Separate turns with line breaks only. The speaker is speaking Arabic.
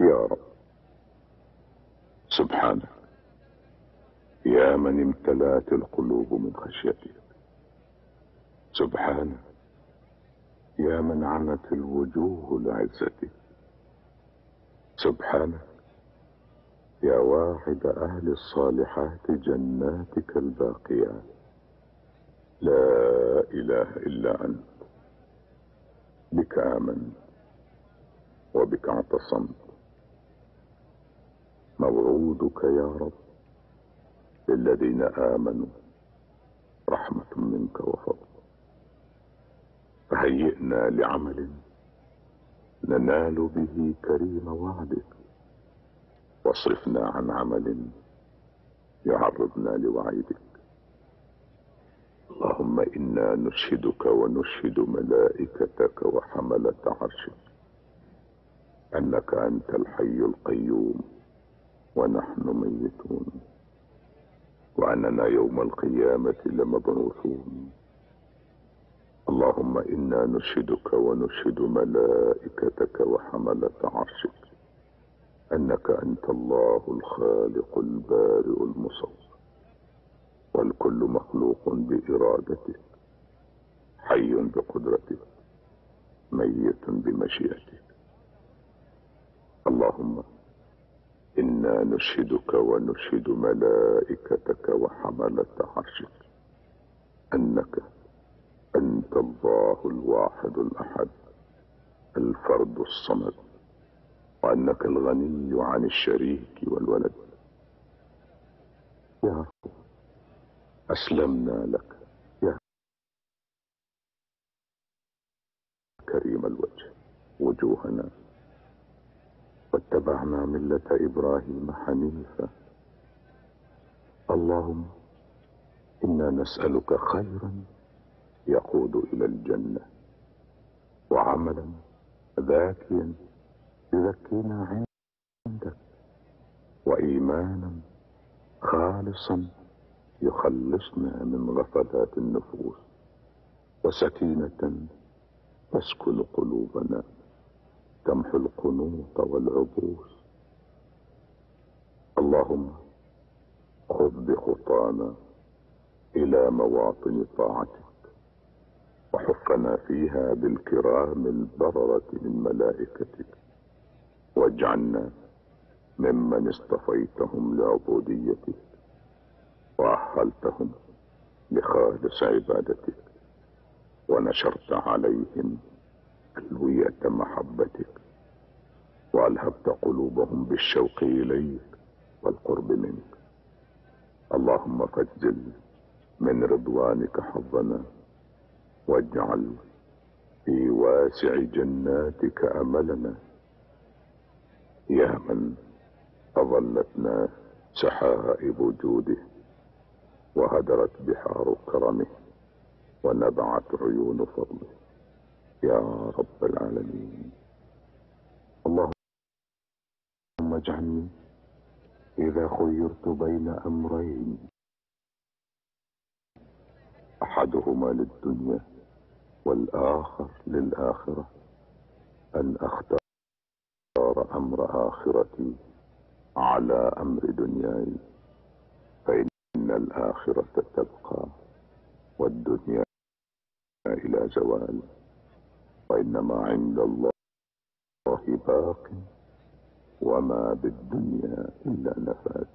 يا رب سبحانك، يا من امتلأت القلوب من خشيتك. سبحانك، يا من عنت الوجوه لعزتك. سبحانك، يا واحد أهل الصالحات جناتك الباقيات. لا إله إلا أنت، بك آمنت وبك اعتصمت. موعودك يا رب للذين آمنوا رحمة منك وفضل. فهيئنا لعمل ننال به كريم وعدك، واصرفنا عن عمل يعرضنا لوعيدك. اللهم إنا نشهدك ونشهد ملائكتك وحملة عرشك أنك أنت الحي القيوم ونحن ميتون، وأننا يوم القيامة لمبعوثون. اللهم إنا نشهدك ونشهد ملائكتك وحملة عرشك أنك أنت الله الخالق البارئ المصور، والكل مخلوق بإرادتك، حي بقدرتك، ميت بمشيئتك. اللهم إنا نشهدك ونشهد ملائكتك وحملة عرشك أنك أنت الله الواحد الأحد الفرد الصمد، وأنك الغني عن الشريك والولد. يا رب أسلمنا لك يا كريم الوجه وجوهنا، واتبعنا ملة إبراهيم حنيفا. اللهم إنا نسألك خيرا يقود إلى الجنة، وعملا ذاكيا يزكينا عندك، وإيمانا خالصا يخلصنا من غفلات النفوس، وسكينة تسكن قلوبنا تمحو القنوط والعبوس. اللهم خذ بخطانا إلى مواطن طاعتك، وحفنا فيها بالكرام البررة من ملائكتك، واجعلنا ممن اصطفيتهم لعبوديتك وأهلتهم لخالص عبادتك، ونشرت عليهم ألوية محبتك، وألهبت قلوبهم بالشوق إليك والقرب منك. اللهم فاجزل من رضوانك حظنا، واجعل في واسع جناتك أملنا. يا من أظلتنا سحائب جوده، وهدرت بحار كرمه، ونبعت عيون فضله، يا رب العالمين. اللهم اجعلني إذا خيرت بين أمرين أحدهما للدنيا والآخر للآخرة، أن أختار أمر آخرتي على أمر دنياي، فإن الآخرة تبقى والدنيا إلى زوال، وإنما عند الله باق، وما بالدنيا إلا نفاد.